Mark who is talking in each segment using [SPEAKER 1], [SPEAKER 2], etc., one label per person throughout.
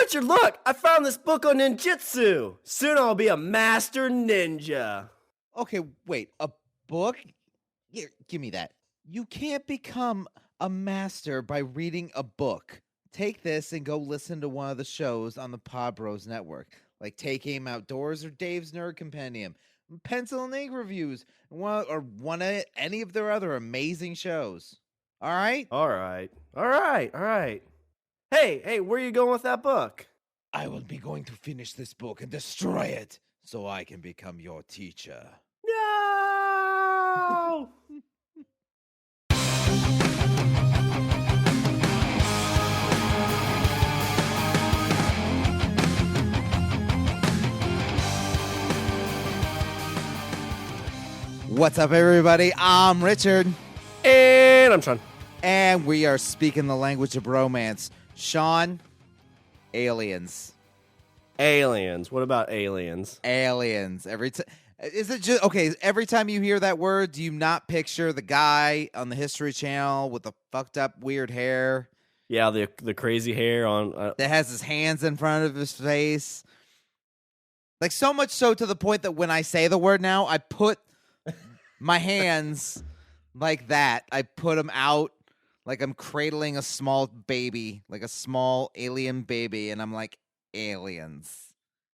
[SPEAKER 1] Richard, look! I found this book on ninjutsu. Soon I'll be a master ninja.
[SPEAKER 2] Okay, wait, a book? Here, give me that. You can't become a master by reading a book. Take this and go listen to one of the shows on the Pod Bros Network, like Take Aim Outdoors or Dave's Nerd Compendium, Pencil and Ink Reviews, or one of any of their other amazing shows. All right?
[SPEAKER 1] All right. Hey, where are you going with that book?
[SPEAKER 2] I will be going to finish this book and destroy it so I can become your teacher.
[SPEAKER 1] No!
[SPEAKER 2] What's up, everybody? I'm Richard.
[SPEAKER 1] And I'm Sean.
[SPEAKER 2] And we are speaking the language of romance. Sean, aliens.
[SPEAKER 1] Aliens. What about aliens?
[SPEAKER 2] Aliens. Is it just okay? Every time you hear that word, do you not picture the guy on the History Channel with the fucked up weird hair?
[SPEAKER 1] Yeah, the crazy hair on
[SPEAKER 2] that has his hands in front of his face. Like so much so to the point that when I say the word now, I put my hands like that. I put them out like I'm cradling a small baby, like a small alien baby, and I'm like, aliens.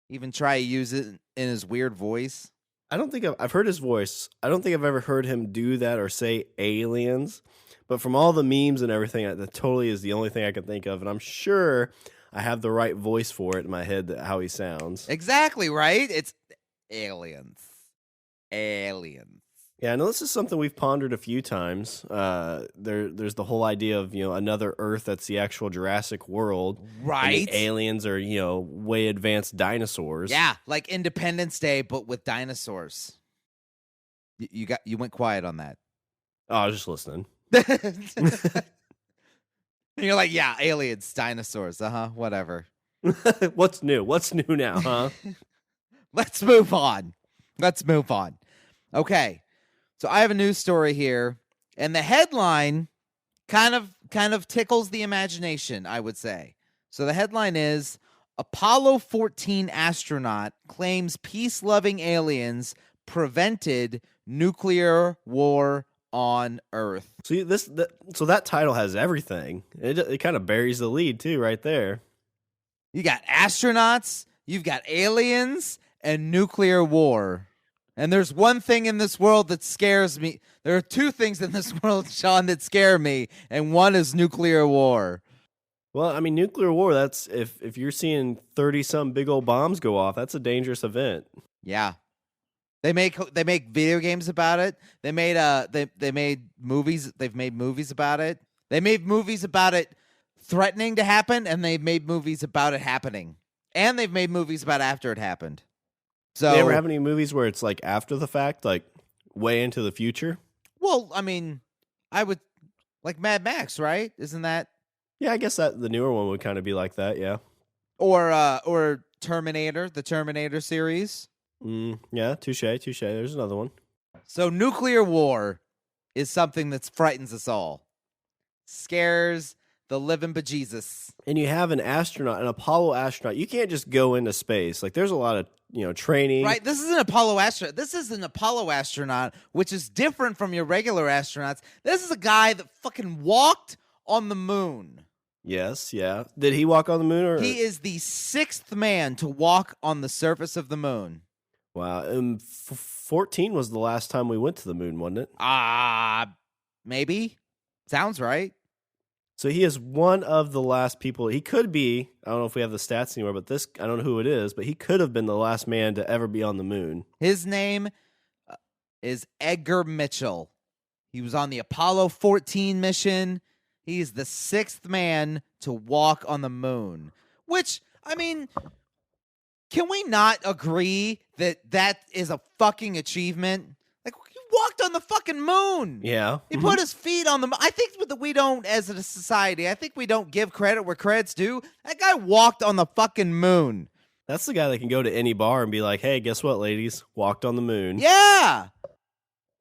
[SPEAKER 2] Even try to use it in his weird voice.
[SPEAKER 1] I don't think I've heard his voice. I don't think I've ever heard him do that or say aliens. But from all the memes and everything, that totally is the only thing I can think of. And I'm sure I have the right voice for it in my head, how he sounds.
[SPEAKER 2] Exactly, right? It's aliens. Aliens.
[SPEAKER 1] Yeah, I know this is something we've pondered a few times. There's the whole idea of, another Earth that's the actual Jurassic World.
[SPEAKER 2] Right.
[SPEAKER 1] And the aliens are, way advanced dinosaurs.
[SPEAKER 2] Yeah, like Independence Day, but with dinosaurs. You went quiet on that.
[SPEAKER 1] Oh, I was just listening.
[SPEAKER 2] You're like, yeah, aliens, dinosaurs, whatever.
[SPEAKER 1] What's new? What's new now, huh?
[SPEAKER 2] Let's move on. Okay, so I have a news story here, and the headline kind of tickles the imagination, I would say. So the headline is, Apollo 14 astronaut claims peace-loving aliens prevented nuclear war on Earth.
[SPEAKER 1] See, so that title has everything. It kind of buries the lead too, right there.
[SPEAKER 2] You got astronauts, you've got aliens, and nuclear war. And there's one thing in this world that scares me. There are two things in this world, Sean, that scare me, and one is nuclear war.
[SPEAKER 1] Well, I mean, nuclear war, that's if you're seeing 30-some big old bombs go off, that's a dangerous event.
[SPEAKER 2] Yeah. They make video games about it. They made movies. They've made movies about it. They made movies about it threatening to happen, and they've made movies about it happening. And they've made movies about after it happened. So,
[SPEAKER 1] do you ever have any movies where it's like after the fact, like way into the future?
[SPEAKER 2] Well, I mean, I would like Mad Max, right? Isn't that?
[SPEAKER 1] Yeah, I guess that the newer one would kind of be like that. Yeah.
[SPEAKER 2] Or Terminator, the Terminator series.
[SPEAKER 1] Yeah, touche. There's another one.
[SPEAKER 2] So nuclear war is something that frightens us all. Scares the living bejesus.
[SPEAKER 1] And you have an astronaut, an Apollo astronaut. You can't just go into space. Like, there's a lot of, training.
[SPEAKER 2] Right, this is an Apollo astronaut. This is an Apollo astronaut, which is different from your regular astronauts. This is a guy that fucking walked on the moon.
[SPEAKER 1] Yes, yeah. Did he walk on the moon? Or?
[SPEAKER 2] He is the sixth man to walk on the surface of the moon.
[SPEAKER 1] Wow. 14 was the last time we went to the moon, wasn't it?
[SPEAKER 2] Maybe. Sounds right.
[SPEAKER 1] So he is one of the last people. He could be, I don't know if we have the stats anywhere, but I don't know who it is, but he could have been the last man to ever be on the moon.
[SPEAKER 2] His name is Edgar Mitchell. He was on the Apollo 14 mission. He's the sixth man to walk on the moon. Which, I mean, can we not agree that is a fucking achievement? Like, he walked on the fucking moon.
[SPEAKER 1] Yeah.
[SPEAKER 2] He put his feet on the moon. I think that we don't, as a society, I think we don't give credit where credit's due. That guy walked on the fucking moon.
[SPEAKER 1] That's the guy that can go to any bar and be like, hey, guess what, ladies? Walked on the moon.
[SPEAKER 2] Yeah.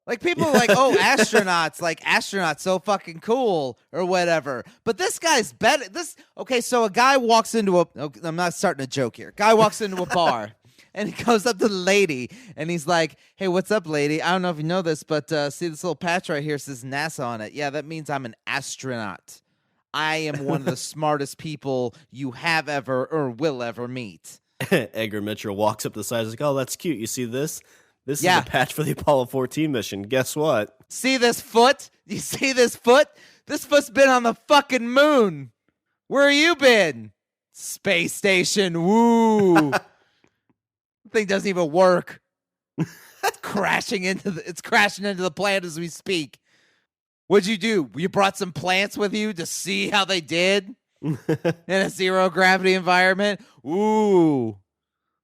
[SPEAKER 2] Like, people are like, oh, astronauts, so fucking cool, or whatever. But this guy's better. Okay, so a guy walks into I'm not starting a joke here. Guy walks into a bar, and he goes up to the lady, and he's like, hey, what's up, lady? I don't know if you know this, but see this little patch right here says NASA on it. Yeah, that means I'm an astronaut. I am one of the smartest people you have ever or will ever meet.
[SPEAKER 1] Edgar Mitchell walks up the side and is like, oh, that's cute. You see this? This is a patch for the Apollo 14 mission. Guess what?
[SPEAKER 2] See this foot? You see this foot? This foot's been on the fucking moon. Where you been? Space station. Woo. Thing doesn't even work. It's crashing into the planet as we speak. What'd you do? You brought some plants with you to see how they did in a zero gravity environment? Ooh.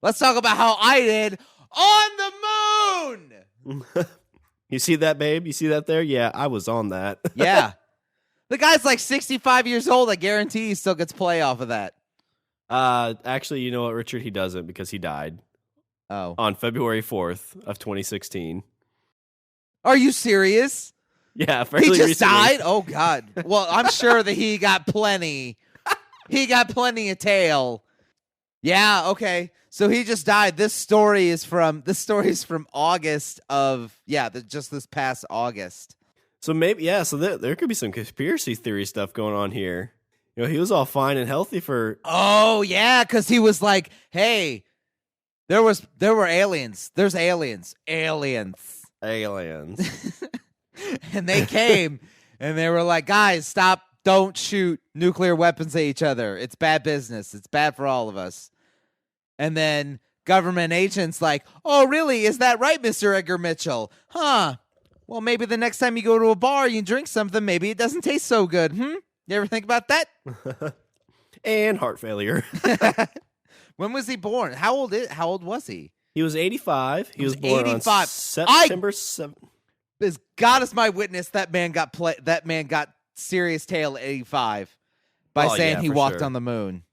[SPEAKER 2] Let's talk about how I did on the moon.
[SPEAKER 1] You see that, babe? You see that there? Yeah, I was on that.
[SPEAKER 2] Yeah. The guy's like 65 years old. I guarantee he still gets play off of that.
[SPEAKER 1] Actually, you know what, Richard? He doesn't because he died.
[SPEAKER 2] Oh.
[SPEAKER 1] On February 4th of 2016.
[SPEAKER 2] Are you serious?
[SPEAKER 1] Yeah, fairly
[SPEAKER 2] he just
[SPEAKER 1] recently.
[SPEAKER 2] died? Oh, God. Well, I'm sure that he got plenty. He got plenty of tail. Yeah, okay. So he just died. This story is from August of, just this past August.
[SPEAKER 1] So maybe, so there could be some conspiracy theory stuff going on here. You know, he was all fine and healthy for...
[SPEAKER 2] Oh, yeah, because he was like, hey, there were aliens. There's aliens. Aliens. And they came, and they were like, guys, stop. Don't shoot nuclear weapons at each other. It's bad business. It's bad for all of us. And then government agents like, oh, really? Is that right, Mr. Edgar Mitchell? Huh. Well, maybe the next time you go to a bar, you drink something, maybe it doesn't taste so good. You ever think about that?
[SPEAKER 1] And heart failure.
[SPEAKER 2] When was he born? How old was he?
[SPEAKER 1] He was 85. He was born 85. On September 7th.
[SPEAKER 2] As God is my witness, that man got serious tail at 85 by saying he walked on the moon.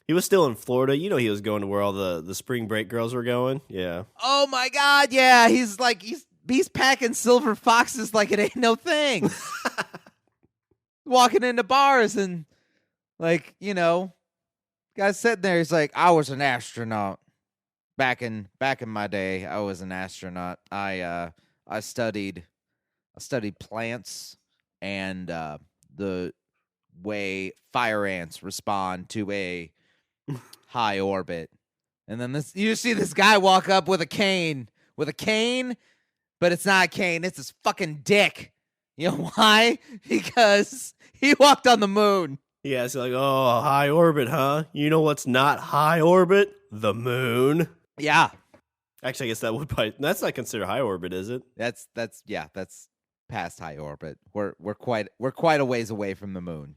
[SPEAKER 1] He was still in Florida. You know, he was going to where all the spring break girls were going. Yeah.
[SPEAKER 2] Oh my God. Yeah. He's packing silver foxes like it ain't no thing. Walking into bars and guy's sitting there. He's like, I was an astronaut back in my day. I was an astronaut. I studied plants and the way fire ants respond to a high orbit. And then you see this guy walk up with a cane, but it's not a cane, it's his fucking dick. You know why? Because he walked on the moon.
[SPEAKER 1] Yeah, it's like, oh, high orbit, huh? You know what's not high orbit? The moon.
[SPEAKER 2] Yeah.
[SPEAKER 1] Actually, I guess that's not considered high orbit, is it?
[SPEAKER 2] That's past high orbit. We're quite a ways away from the moon.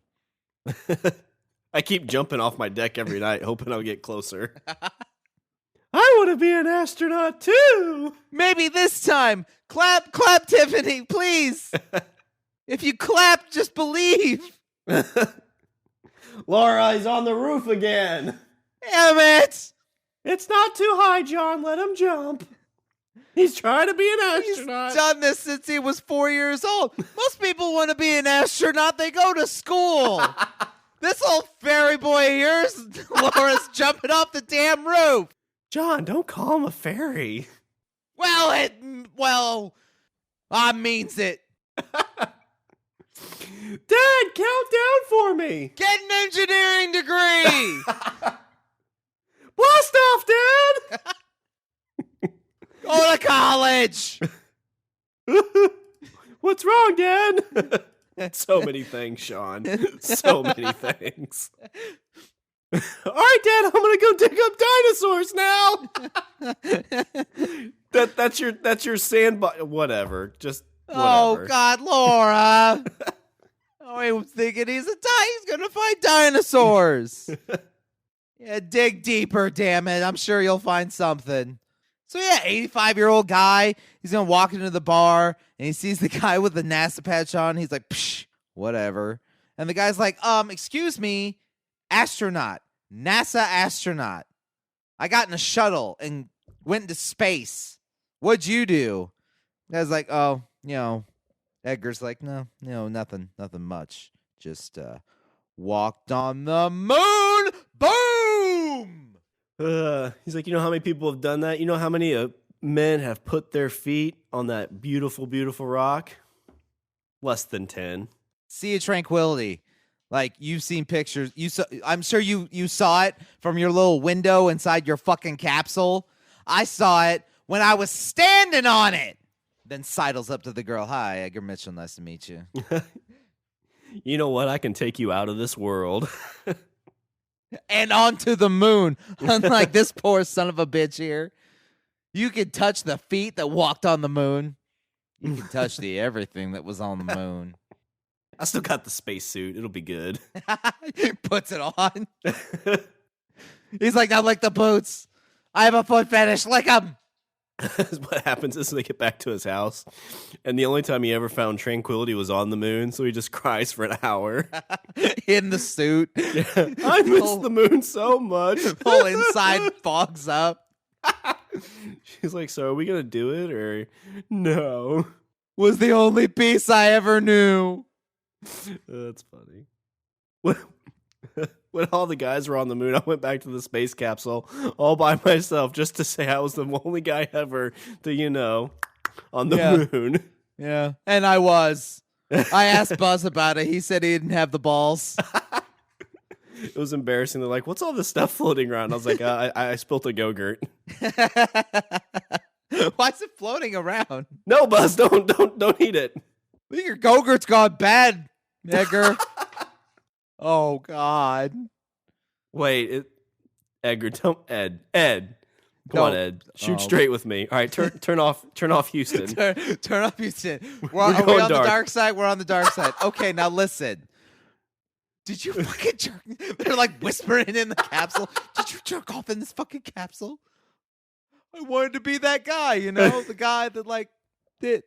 [SPEAKER 1] I keep jumping off my deck every night, hoping I'll get closer. I want to be an astronaut too.
[SPEAKER 2] Maybe this time. Clap, Tiffany, please. If you clap, just believe.
[SPEAKER 1] Laura, he's on the roof again.
[SPEAKER 2] Damn it.
[SPEAKER 1] It's not too high, John. Let him jump. He's trying to be an astronaut.
[SPEAKER 2] He's done this since he was 4 years old. Most people want to be an astronaut. They go to school. This little fairy boy here, Laura's jumping off the damn roof.
[SPEAKER 1] John, don't call him a fairy.
[SPEAKER 2] Well, I means it.
[SPEAKER 1] Dad, count down for me.
[SPEAKER 2] Get an engineering degree.
[SPEAKER 1] Blast off, Dad.
[SPEAKER 2] Go to college.
[SPEAKER 1] What's wrong, Dad? So many things, Sean. So many things. All right, Dad, I'm gonna go dig up dinosaurs now. That's your sandbox. Whatever. Just whatever.
[SPEAKER 2] Oh God, Laura. I was thinking he's gonna find dinosaurs. Yeah, dig deeper, damn it. I'm sure you'll find something. So yeah, 85-year-old guy. He's gonna walk into the bar and he sees the guy with the NASA patch on. He's like, psh, whatever. And the guy's like, excuse me, astronaut, NASA astronaut. I got in a shuttle and went into space. What'd you do? The guy's like, oh, Edgar's like, no, nothing much. Just walked on the moon. Boom!
[SPEAKER 1] He's like, you know how many people have done that? You know how many men have put their feet on that beautiful, beautiful rock? Less than 10.
[SPEAKER 2] Sea of Tranquility. Like, you've seen pictures. I'm sure you saw it from your little window inside your fucking capsule. I saw it when I was standing on it. Then sidles up to the girl. Hi, Edgar Mitchell. Nice to meet you.
[SPEAKER 1] You know what? I can take you out of this world.
[SPEAKER 2] And onto the moon. Unlike this poor son of a bitch here. You can touch the feet that walked on the moon. You can touch the everything that was on the moon.
[SPEAKER 1] I still got the spacesuit. It'll be good.
[SPEAKER 2] Puts it on. He's like, I like the boots. I have a foot fetish. Lick them.
[SPEAKER 1] What happens is they get back to his house, and the only time he ever found tranquility was on the moon, so he just cries for an hour.
[SPEAKER 2] In the suit.
[SPEAKER 1] Yeah. I miss the moon so much.
[SPEAKER 2] Whole inside fogs up.
[SPEAKER 1] She's like, so are we going to do it, or no?
[SPEAKER 2] Was the only peace I ever knew.
[SPEAKER 1] That's funny. When all the guys were on the moon, I went back to the space capsule all by myself just to say I was the only guy ever to, on the moon.
[SPEAKER 2] Yeah, and I was. I asked Buzz about it. He said he didn't have the balls.
[SPEAKER 1] It was embarrassing. They're like, what's all this stuff floating around? I was like, I spilt a Go-Gurt.
[SPEAKER 2] Why is it floating around?
[SPEAKER 1] No, Buzz, don't eat it.
[SPEAKER 2] I think your Go-Gurt's gone bad, Edgar. Oh, God.
[SPEAKER 1] Wait, Edgar, don't Ed. Come on, Ed. Shoot straight with me. All right, turn off Houston.
[SPEAKER 2] Turn off Houston. Are we on the dark side? We're on the dark side. Okay, now listen. Did you fucking jerk? They're like whispering in the capsule. Did you jerk off in this fucking capsule? I wanted to be that guy, the guy that could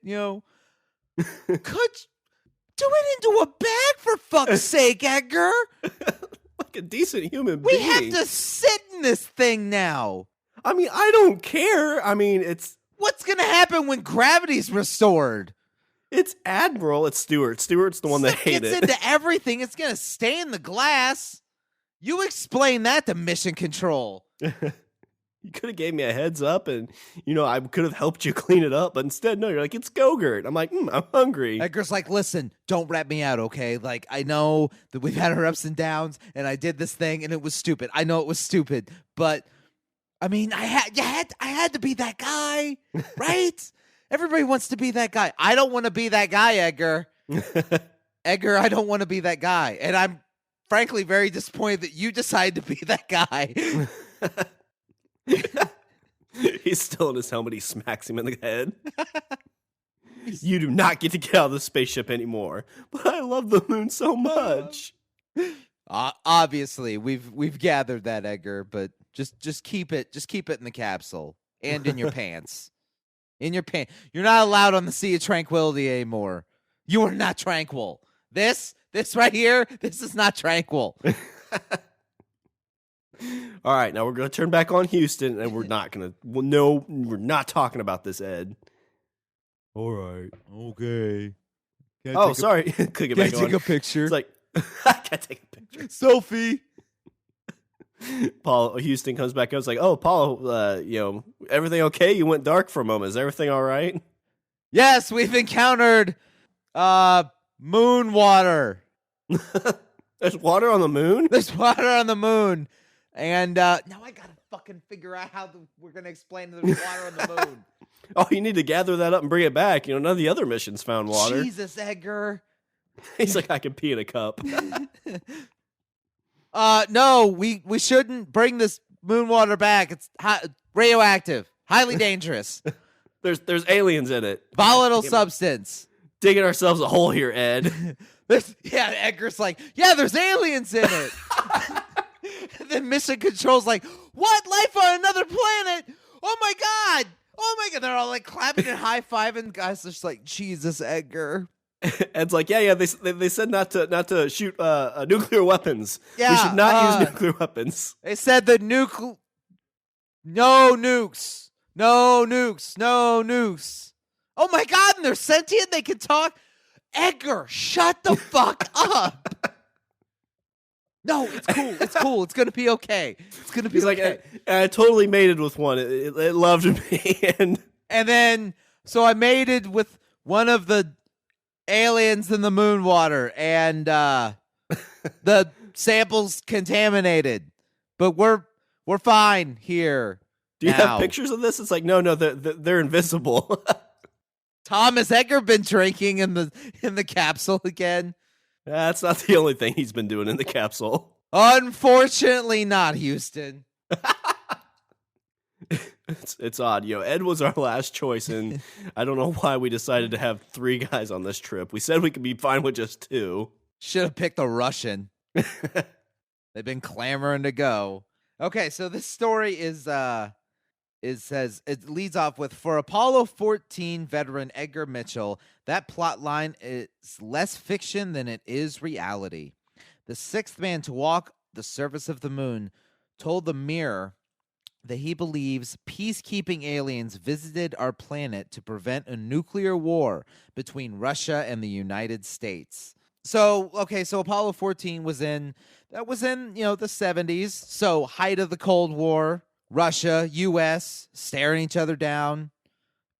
[SPEAKER 2] do it into a bag for fuck's sake, Edgar.
[SPEAKER 1] Like a decent human
[SPEAKER 2] We
[SPEAKER 1] being.
[SPEAKER 2] have to sit in this thing now.
[SPEAKER 1] I mean, I don't care. I mean,
[SPEAKER 2] what's gonna happen when gravity's restored?
[SPEAKER 1] It's Admiral. It's Stewart. Stewart's the one that hated it.
[SPEAKER 2] It's into everything. It's gonna stay in the glass. You explain that to Mission Control.
[SPEAKER 1] You could have gave me a heads up, and I could have helped you clean it up. But instead, no, you're like, it's Go-Gurt. I'm like, I'm hungry.
[SPEAKER 2] Edgar's like, listen, don't rat me out, okay? Like, I know that we've had our ups and downs, and I did this thing, and it was stupid. I know it was stupid, but I mean, I had to be that guy, right? Everybody wants to be that guy. I don't want to be that guy, Edgar. Edgar, I don't want to be that guy, and I'm frankly very disappointed that you decided to be that guy.
[SPEAKER 1] He's still in his helmet. He smacks him in the head. You do not get to get out of the spaceship anymore. But I love the moon so much.
[SPEAKER 2] Obviously, we've gathered that, Edgar. But just keep it in the capsule and in your pants. In your pants. You're not allowed on the Sea of Tranquility anymore. You are not tranquil. This right here. This is not tranquil.
[SPEAKER 1] All right, now we're going to turn back on Houston, and we're not going to... Well, no, we're not talking about this, Ed.
[SPEAKER 2] All right. Okay.
[SPEAKER 1] Sorry. Click it back on.
[SPEAKER 2] Take a picture.
[SPEAKER 1] It's like, I can't take a picture.
[SPEAKER 2] Selfie.
[SPEAKER 1] Houston comes back up. It's like, oh, Paulo, everything okay? You went dark for a moment. Is everything all right?
[SPEAKER 2] Yes, we've encountered moon water.
[SPEAKER 1] There's water on the moon?
[SPEAKER 2] There's water on the moon. And now I got to fucking figure out how we're going to explain there's water on the moon.
[SPEAKER 1] Oh, you need to gather that up and bring it back. None of the other missions found water.
[SPEAKER 2] Jesus, Edgar.
[SPEAKER 1] He's like, I can pee in a cup.
[SPEAKER 2] No, we shouldn't bring this moon water back. It's radioactive, highly dangerous.
[SPEAKER 1] There's aliens in it.
[SPEAKER 2] Volatile substance.
[SPEAKER 1] Digging ourselves a hole here, Ed.
[SPEAKER 2] Edgar's like, there's aliens in it. Then Mission Control's like, what? Life on another planet? Oh my god! They're all like clapping and high-fiving. Guys are just like, Jesus, Edgar.
[SPEAKER 1] Ed's like, they said not to shoot nuclear weapons.
[SPEAKER 2] Yeah,
[SPEAKER 1] we should not use nuclear weapons.
[SPEAKER 2] They said no nukes. No nukes. Oh my God, and they're sentient, they can talk. Edgar, shut the fuck up. No, it's cool. It's cool. It's going to be okay. It's going to be okay.
[SPEAKER 1] I totally mated with one. It loved me.
[SPEAKER 2] And then, so I mated with one of the aliens in the moon water, and the sample's contaminated. But we're fine here.
[SPEAKER 1] Do you have pictures of this? It's like, no, they're invisible.
[SPEAKER 2] Tom, has Edgar been drinking in the capsule again?
[SPEAKER 1] That's not the only thing he's been doing in the capsule.
[SPEAKER 2] Unfortunately not, Houston.
[SPEAKER 1] It's odd. Ed was our last choice, and I don't know why we decided to have 3 guys on this trip. We said we could be fine with just 2.
[SPEAKER 2] Should have picked a Russian. They've been clamoring to go. Okay, so this story says it leads off with, for Apollo 14 veteran Edgar Mitchell, that plot line is less fiction than it is reality. The 6th man to walk the surface of the moon told the Mirror that he believes peacekeeping aliens visited our planet to prevent a nuclear war between Russia and the United States. So Apollo 14 was in the 70s, so height of the Cold War. Russia, U.S., staring each other down.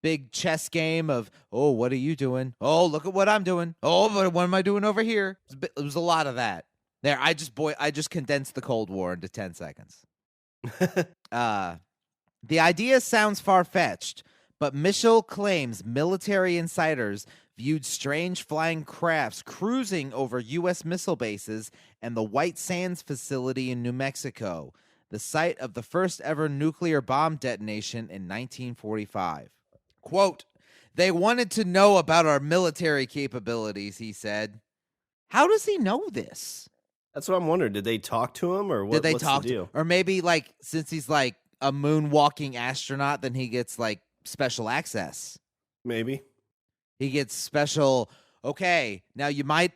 [SPEAKER 2] Big chess game of, oh, what are you doing? Oh, look at what I'm doing. Oh, what am I doing over here? It was a lot of that. There, I just condensed the Cold War into 10 seconds. The idea sounds far-fetched, but Mitchell claims military insiders viewed strange flying crafts cruising over U.S. missile bases and the White Sands facility in New Mexico, the site of the first ever nuclear bomb detonation in 1945. Quote, they wanted to know about our military capabilities, he said. How does he know this?
[SPEAKER 1] That's what I'm wondering. Did they talk to him, or what?
[SPEAKER 2] Did they
[SPEAKER 1] what's
[SPEAKER 2] talk
[SPEAKER 1] the deal?
[SPEAKER 2] Or maybe, like, since he's like a moonwalking astronaut, then he gets like special access.
[SPEAKER 1] Maybe.
[SPEAKER 2] He gets special. Okay, now you might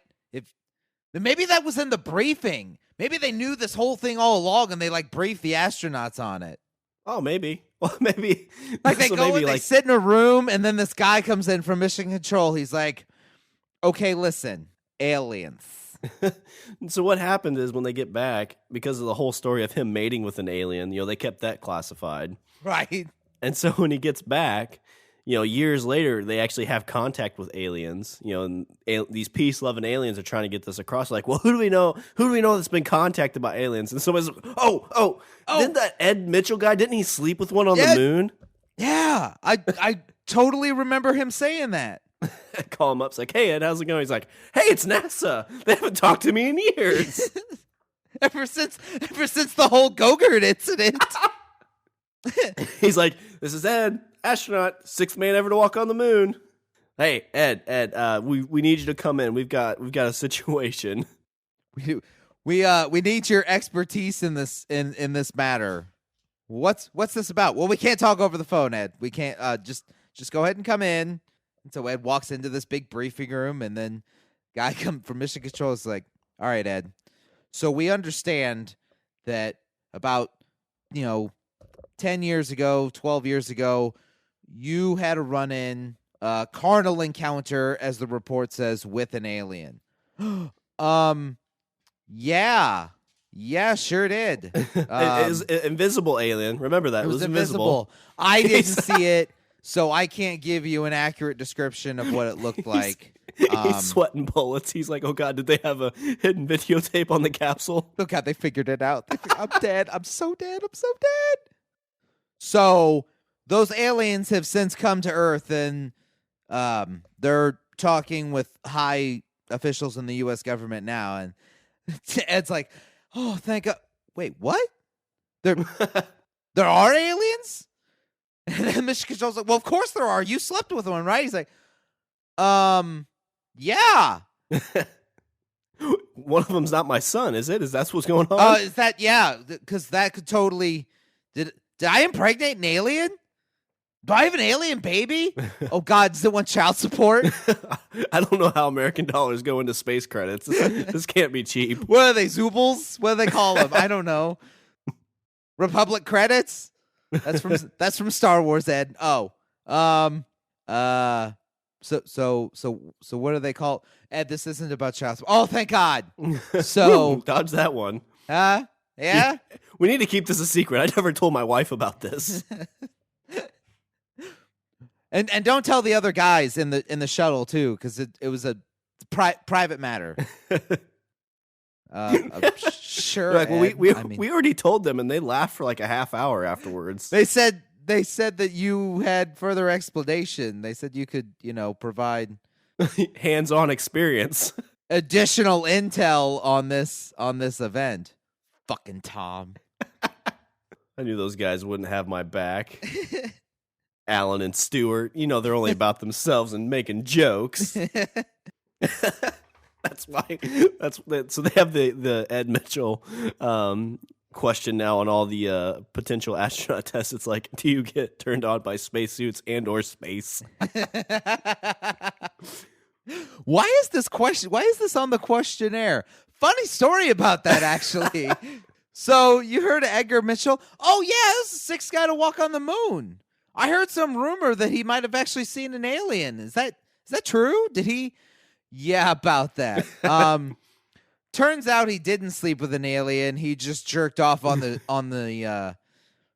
[SPEAKER 2] maybe that was in the briefing. Maybe they knew this whole thing all along, and they like briefed the astronauts on it.
[SPEAKER 1] Oh, maybe. Well, maybe.
[SPEAKER 2] Like they go and they sit in a room, and then this guy comes in from Mission Control. He's like, "Okay, listen, aliens."
[SPEAKER 1] So what happened is when they get back, because of the whole story of him mating with an alien, they kept that classified.
[SPEAKER 2] Right.
[SPEAKER 1] And so when he gets back, years later, they actually have contact with aliens. And these peace-loving aliens are trying to get this across. Like, well, who do we know that's been contacted by aliens? And somebody's like, oh, didn't that Ed Mitchell guy, didn't he sleep with one on the moon?
[SPEAKER 2] Yeah, I totally remember him saying that.
[SPEAKER 1] I call him up, it's like, hey, Ed, how's it going? He's like, hey, it's NASA. They haven't talked to me in years.
[SPEAKER 2] ever since the whole Gogurt incident.
[SPEAKER 1] He's like, this is Ed, astronaut, 6th man ever to walk on the moon. Hey, Ed, we need you to come in. We've got a situation.
[SPEAKER 2] We need your expertise in this matter. What's this about? Well, we can't talk over the phone, Ed. We can't. Just go ahead and come in. And so Ed walks into this big briefing room, and then guy come from Mission Control is like, all right, Ed. So we understand that about 10 years ago, 12 years ago, you had a run-in, carnal encounter, as the report says, with an alien. Yeah, sure did.
[SPEAKER 1] It is an invisible alien. Remember that. It was invisible.
[SPEAKER 2] I didn't see it, so I can't give you an accurate description of what it looked like.
[SPEAKER 1] He's sweating bullets. He's like, oh, God, did they have a hidden videotape on the capsule?
[SPEAKER 2] Oh, God, they figured it out. I'm dead. I'm so dead. So those aliens have since come to Earth, and they're talking with high officials in the U.S. government now. And Ed's like, oh, thank God. Wait, what? There are aliens? And then Mission Control's like, well, of course there are. You slept with one, right? He's like, yeah.
[SPEAKER 1] One of them's not my son, is it? Is that what's going on?
[SPEAKER 2] Is that, yeah, because that could totally, did I impregnate an alien? Do I have an alien baby? Oh, God, does it want child support?
[SPEAKER 1] I don't know how American dollars go into space credits. This can't be cheap.
[SPEAKER 2] What are they, Zoobles? What do they call them? I don't know. Republic credits? That's from Star Wars, Ed. Oh. So what do they call? Ed, this isn't about child support. Oh, thank God. So
[SPEAKER 1] dodge that one.
[SPEAKER 2] Yeah.
[SPEAKER 1] We need to keep this a secret. I never told my wife about this.
[SPEAKER 2] And don't tell the other guys in the shuttle too, because it was a private matter. Sure.
[SPEAKER 1] Like, well, we already told them, and they laughed for like a half hour afterwards.
[SPEAKER 2] They said that you had further explanation. They said you could, provide
[SPEAKER 1] hands-on experience,
[SPEAKER 2] additional intel on this event. Fucking Tom.
[SPEAKER 1] I knew those guys wouldn't have my back. Alan and Stewart, they're only about themselves and making jokes. That's why. So they have the Ed Mitchell question now on all the potential astronaut tests. It's like, do you get turned on by spacesuits and/or space?
[SPEAKER 2] Why is this question? Why is this on the questionnaire? Funny story about that, actually. So you heard of Edgar Mitchell? Oh yeah, this is the sixth guy to walk on the moon. I heard some rumor that he might have actually seen an alien. Is that true? Did he? Yeah, about that. Turns out he didn't sleep with an alien. He just jerked off on the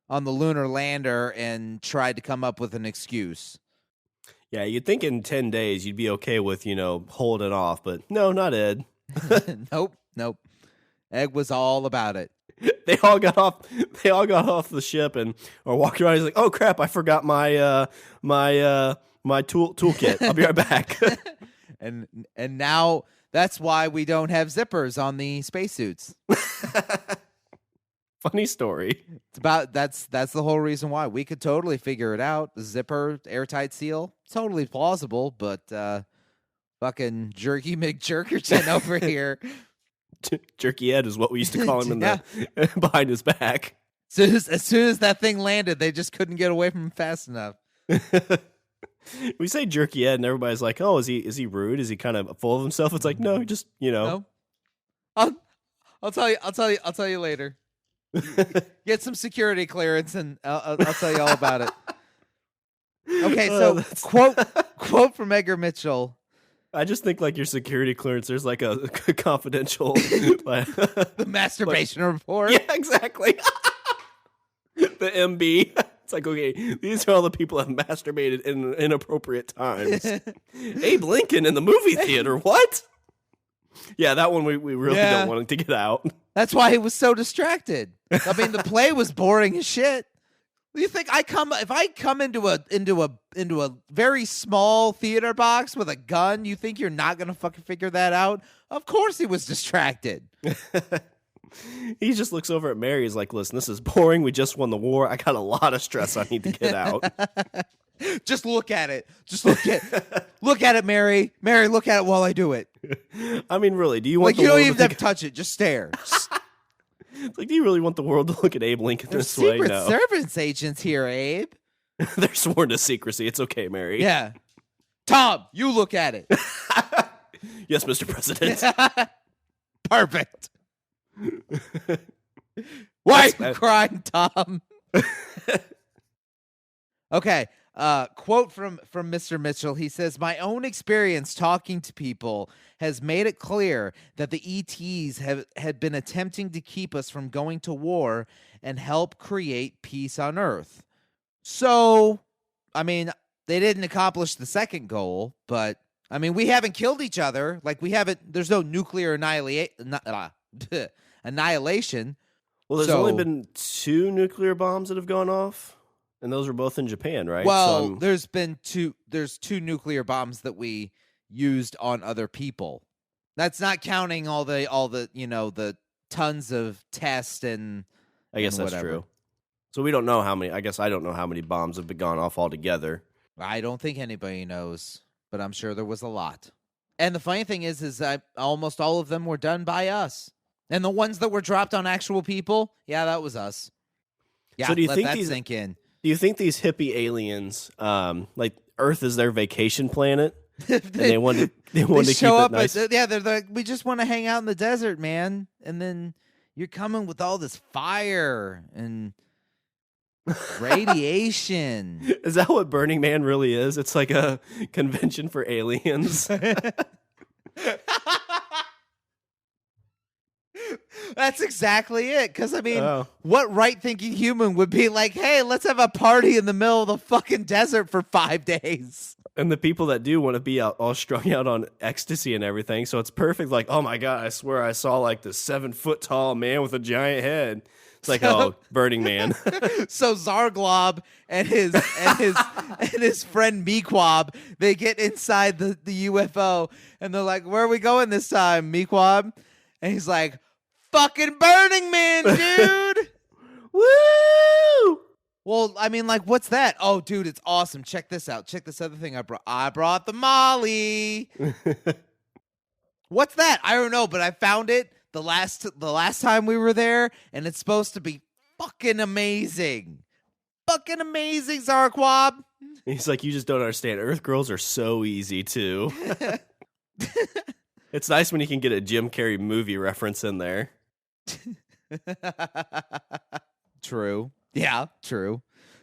[SPEAKER 2] lunar lander and tried to come up with an excuse.
[SPEAKER 1] Yeah, you'd think in 10 days you'd be okay with, holding off, but no, not Ed.
[SPEAKER 2] Nope. Ed was all about it.
[SPEAKER 1] They all got off the ship and are walking around. He's like, "Oh crap, I forgot my toolkit. I'll be right back."
[SPEAKER 2] and now that's why we don't have zippers on the spacesuits.
[SPEAKER 1] Funny story.
[SPEAKER 2] It's about that's the whole reason why. We could totally figure it out. The zipper, airtight seal, totally plausible, but fucking Jerky McJerkerton over here.
[SPEAKER 1] Jerky Ed is what we used to call him behind his back.
[SPEAKER 2] As soon as that thing landed, they just couldn't get away from him fast enough.
[SPEAKER 1] We say Jerky Ed, and everybody's like, "Oh, is he rude? Is he kind of full of himself?" It's like, no, just
[SPEAKER 2] No. I'll tell you later. Get some security clearance, and I'll tell you all about it. Okay, so quote from Edgar Mitchell.
[SPEAKER 1] I just think like your security clearance, there's like a confidential
[SPEAKER 2] the masturbation report.
[SPEAKER 1] Yeah, exactly. The MB. It's like, okay, these are all the people that have masturbated in inappropriate times. Abe Lincoln in the movie theater. What? Yeah, that one we really don't want to get out.
[SPEAKER 2] That's why he was so distracted. I mean, the play was boring as shit. You think if I come into a very small theater box with a gun, you think you're not gonna fucking figure that out? Of course he was distracted.
[SPEAKER 1] He just looks over at Mary. He's like, "Listen, this is boring. We just won the war. I got a lot of stress I need to get out."
[SPEAKER 2] Just look at it. Look at it, Mary. Mary, look at it while I do it.
[SPEAKER 1] I mean, really, do you want
[SPEAKER 2] you don't even have to touch it? Just stare.
[SPEAKER 1] It's like, do you really want the world to look at Abe Lincoln this way?
[SPEAKER 2] Secret
[SPEAKER 1] No.
[SPEAKER 2] Service agents here, Abe.
[SPEAKER 1] They're sworn to secrecy. It's okay, Mary.
[SPEAKER 2] Yeah. Tom, you look at it.
[SPEAKER 1] Yes, Mr. President.
[SPEAKER 2] Perfect. Why are you crying, Tom? Okay. Quote from Mr. Mitchell. He says, "My own experience talking to people has made it clear that the ETs had been attempting to keep us from going to war and help create peace on Earth." So, I mean, they didn't accomplish the second goal, but I mean, we haven't killed each other. Like, there's no nuclear annihilation.
[SPEAKER 1] Well, there's only been 2 nuclear bombs that have gone off. And those were both in Japan, right?
[SPEAKER 2] Well, there's 2 nuclear bombs that we used on other people. That's not counting all the the tons of tests and
[SPEAKER 1] I guess that's true. So we don't know how many. I guess I don't know how many bombs have been gone off altogether.
[SPEAKER 2] I don't think anybody knows, but I'm sure there was a lot. And the funny thing is that almost all of them were done by us. And the ones that were dropped on actual people, yeah, that was us. Yeah,
[SPEAKER 1] so do you
[SPEAKER 2] let
[SPEAKER 1] think
[SPEAKER 2] that sink in.
[SPEAKER 1] Do you think these hippie aliens, like Earth is their vacation planet, and they want to
[SPEAKER 2] show
[SPEAKER 1] keep
[SPEAKER 2] up?
[SPEAKER 1] it nice?
[SPEAKER 2] They're like, we just want to hang out in the desert, man. And then you're coming with all this fire, and Radiation.
[SPEAKER 1] Is that what Burning Man really is? It's like a convention for aliens.
[SPEAKER 2] That's exactly it. Because, I mean,
[SPEAKER 1] Oh.
[SPEAKER 2] what right-thinking human would be like, hey, let's have a party in the middle of the fucking desert for 5 days?
[SPEAKER 1] And the people that do want to be out, all strung out on ecstasy and everything. So it's perfect. Like, oh my God, I swear I saw like the 7-foot-tall man with a giant head. It's like, oh, Burning Man.
[SPEAKER 2] So Zarglob and his friend Mequab, they get inside the UFO and they're like, where are we going this time, Mequab? And he's like, fucking Burning Man, dude.
[SPEAKER 1] Woo!
[SPEAKER 2] Well, I mean, like, what's that? Oh, dude, it's awesome. Check this out. Check this other thing I brought. I brought the Molly. What's that? I don't know, but I found it the last time we were there, and it's supposed to be fucking amazing. Fucking amazing, Zarquab.
[SPEAKER 1] He's like, you just don't understand. Earth girls are so easy, too. It's nice when you can get a Jim Carrey movie reference in there.
[SPEAKER 2] True. Yeah, true.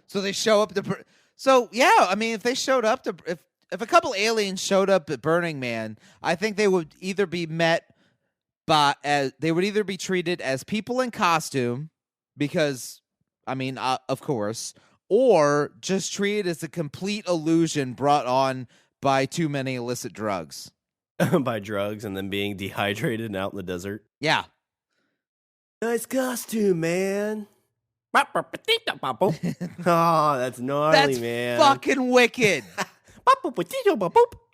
[SPEAKER 2] So they show up to... So, yeah, I mean, if they showed up to... If a couple aliens showed up at Burning Man, I think they would either be met by... they would either be treated as people in costume, because, I mean, of course, or just treated as a complete illusion brought on by too many illicit drugs.
[SPEAKER 1] By drugs and then being dehydrated and out in the desert.
[SPEAKER 2] Yeah.
[SPEAKER 1] Nice costume, man. Oh, that's gnarly,
[SPEAKER 2] That's
[SPEAKER 1] man.
[SPEAKER 2] fucking wicked.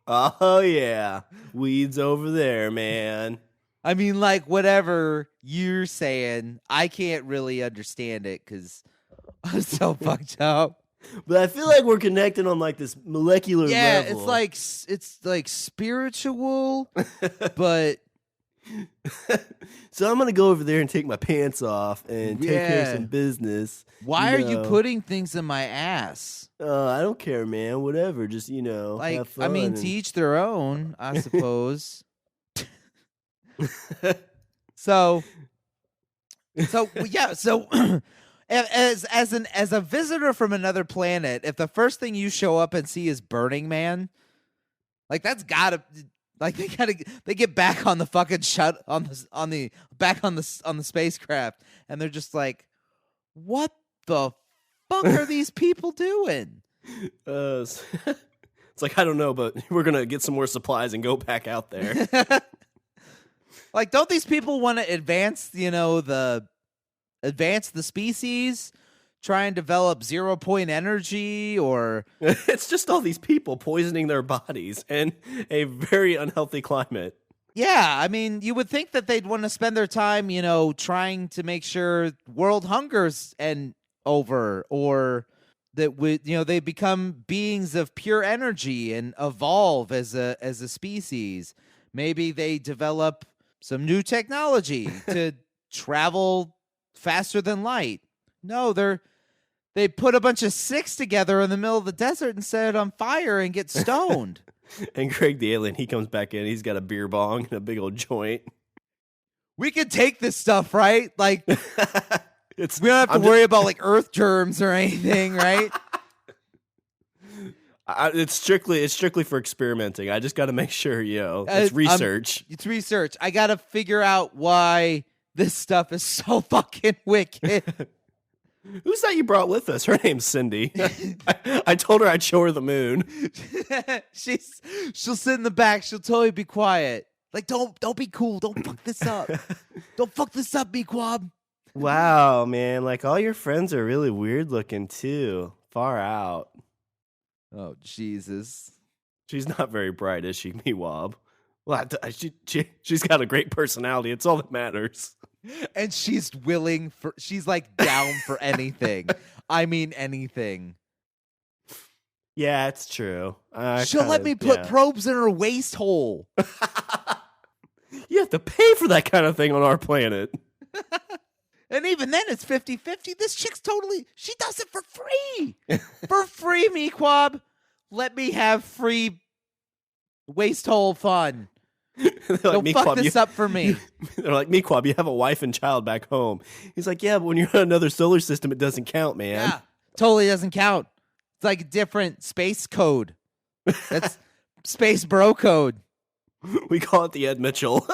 [SPEAKER 1] Oh, yeah. Weeds over there, man.
[SPEAKER 2] I mean, like, whatever you're saying, I can't really understand it because I'm so fucked up.
[SPEAKER 1] But I feel like we're connecting on like this molecular level.
[SPEAKER 2] Yeah, it's like spiritual, but
[SPEAKER 1] so I'm gonna go over there and take my pants off and take care of some business.
[SPEAKER 2] Why are you putting things in my ass?
[SPEAKER 1] I don't care, man. Whatever. Just
[SPEAKER 2] Like,
[SPEAKER 1] have fun
[SPEAKER 2] I mean, to each their own, I suppose. So yeah. So as a visitor from another planet, if the first thing you show up and see is Burning Man, like that's gotta. Like they get back on the fucking on the spacecraft, and they're just like, what the fuck are these people doing?
[SPEAKER 1] It's like, I don't know, but we're gonna get some more supplies and go back out there.
[SPEAKER 2] Like, don't these people want to advance the species? Try and develop 0-point energy, or
[SPEAKER 1] it's just all these people poisoning their bodies in a very unhealthy climate.
[SPEAKER 2] Yeah, I mean, you would think that they'd want to spend their time, trying to make sure world hunger's over, or that they become beings of pure energy and evolve as a species. Maybe they develop some new technology to travel faster than light. No, they put a bunch of sticks together in the middle of the desert and set it on fire and get stoned.
[SPEAKER 1] And Craig the alien, he comes back in. He's got a beer bong and a big old joint.
[SPEAKER 2] We could take this stuff, right? Like, we don't have to worry about like earth germs or anything, right?
[SPEAKER 1] It's strictly for experimenting. I just got to make sure, it's research.
[SPEAKER 2] It's research. I got to figure out why this stuff is so fucking wicked.
[SPEAKER 1] Who's that you brought with us? Her name's Cindy. I told her I'd show her the moon.
[SPEAKER 2] She'll sit in the back. She'll totally be quiet. Like, don't be cool. Don't fuck this up. Don't fuck this up, Mequab.
[SPEAKER 1] Wow, man. Like, all your friends are really weird looking, too. Far out.
[SPEAKER 2] Oh, Jesus.
[SPEAKER 1] She's not very bright, is she, Mequab? Well, she's got a great personality. It's all that matters.
[SPEAKER 2] And she's like down for anything. I mean, anything.
[SPEAKER 1] Yeah, it's true.
[SPEAKER 2] She'll let me put probes in her waist hole.
[SPEAKER 1] You have to pay for that kind of thing on our planet.
[SPEAKER 2] And even then, it's 50-50. This chick's she does it for free. For free, Mequab. Let me have free waist hole fun. Don't fuck this up for me.
[SPEAKER 1] They're like, Mequab, you have a wife and child back home. He's like, yeah, but when you're on another solar system, it doesn't count, man.
[SPEAKER 2] Yeah. Totally doesn't count. It's like a different space code. That's space bro code.
[SPEAKER 1] We call it the Ed Mitchell.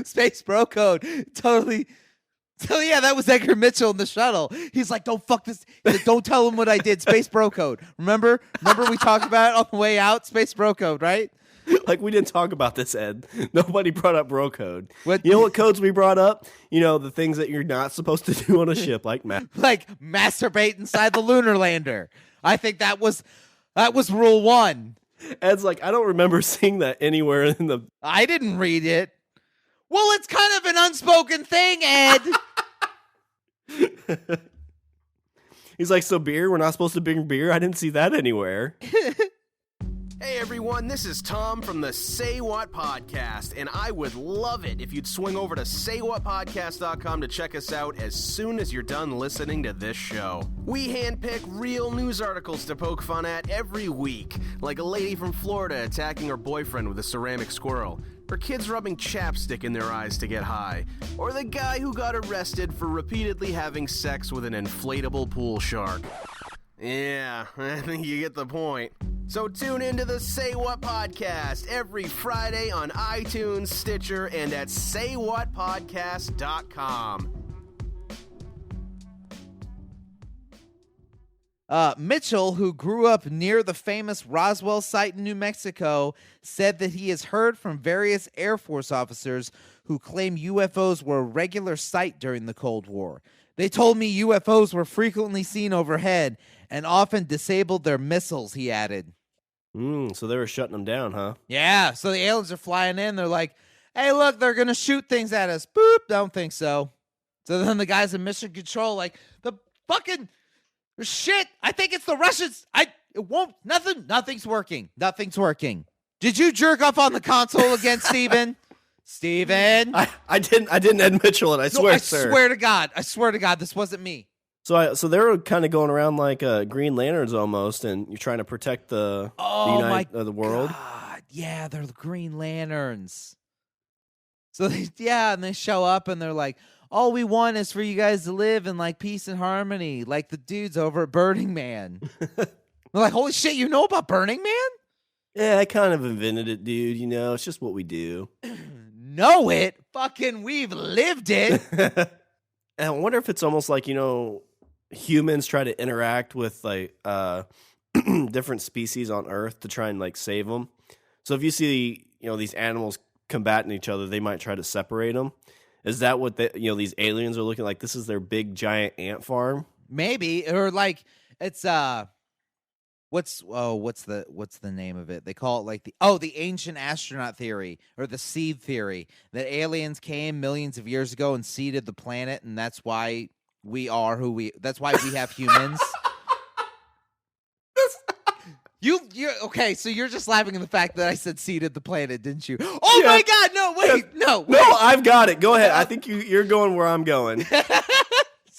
[SPEAKER 2] Space bro code. Totally. So yeah, that was Edgar Mitchell in the shuttle. He's like, don't fuck this. He's like, don't tell him what I did. Space bro code. Remember we talked about it on the way out? Space bro code, right?
[SPEAKER 1] Like, we didn't talk about this, Ed. Nobody brought up bro code.
[SPEAKER 2] What?
[SPEAKER 1] You know what codes we brought up? You know, the things that you're not supposed to do on a ship, like
[SPEAKER 2] like masturbate inside the lunar lander. I think that was rule 1.
[SPEAKER 1] Ed's like, I don't remember seeing that anywhere in the...
[SPEAKER 2] I didn't read it. Well, it's kind of an unspoken thing, Ed.
[SPEAKER 1] He's like, so beer? We're not supposed to bring beer? I didn't see that anywhere.
[SPEAKER 3] Hey everyone, this is Tom from the Say What Podcast, and I would love it if you'd swing over to saywhatpodcast.com to check us out as soon as you're done listening to this show. We handpick real news articles to poke fun at every week, like a lady from Florida attacking her boyfriend with a ceramic squirrel, or kids rubbing chapstick in their eyes to get high, or the guy who got arrested for repeatedly having sex with an inflatable pool shark. Yeah, I think you get the point. So tune into the Say What Podcast every Friday on iTunes, Stitcher, and at saywhatpodcast.com.
[SPEAKER 2] Mitchell, who grew up near the famous Roswell site in New Mexico, said that he has heard from various Air Force officers who claim UFOs were a regular sight during the Cold War. They told me UFOs were frequently seen overhead and often disabled their missiles, he added.
[SPEAKER 1] So they were shutting them down, huh?
[SPEAKER 2] Yeah, so the aliens are flying in. They're like, hey, look, they're going to shoot things at us. Boop, don't think so. So then the guys in mission control, like, the fucking shit, I think it's the Russians. Nothing's working. Nothing's working. Did you jerk off on the console again, Steven? Steven?
[SPEAKER 1] I didn't Ed Mitchell it, I swear, sir.
[SPEAKER 2] I swear to God, this wasn't me.
[SPEAKER 1] So they were kind of going around like Green Lanterns almost, and you're trying to protect the world.
[SPEAKER 2] God. Yeah, they're the Green Lanterns. So they show up and they're like, all we want is for you guys to live in like peace and harmony, like the dudes over at Burning Man. They're like, holy shit, you know about Burning Man?
[SPEAKER 1] Yeah, I kind of invented it, dude. You know, it's just what we do.
[SPEAKER 2] Know it? Fucking we've lived it.
[SPEAKER 1] And I wonder if it's almost like, you know, humans try to interact with like different species on Earth to try and like save them. So if you see, you know, these animals combating each other, they might try to separate them. Is that what these aliens are looking like? This is their big giant ant farm?
[SPEAKER 2] Maybe, or like it's what's the name of it? They call it like the ancient astronaut theory or the seed theory, that aliens came millions of years ago and seeded the planet, and that's why we are that's why we have humans. You're okay, so you're just laughing at the fact that I said seeded the planet, didn't you? Oh yeah. My God, no, wait, no.
[SPEAKER 1] No, I've got it. Go ahead. I think you're going where I'm going.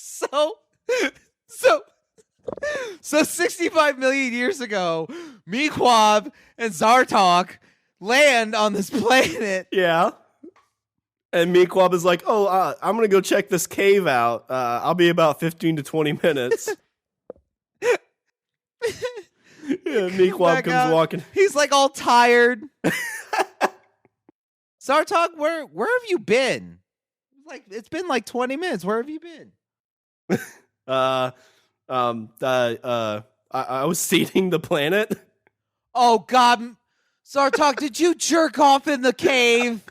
[SPEAKER 2] So 65 million years ago, Mequab and Zartok land on this planet.
[SPEAKER 1] Yeah. And Mequab is like, I'm going to go check this cave out. I'll be about 15 to 20 minutes. Yeah, Mequab comes walking.
[SPEAKER 2] He's like all tired. Zartok, where have you been? Like, it's been like 20 minutes. Where have you been?
[SPEAKER 1] I was seeding the planet.
[SPEAKER 2] Oh God, Zartok, did you jerk off in the cave?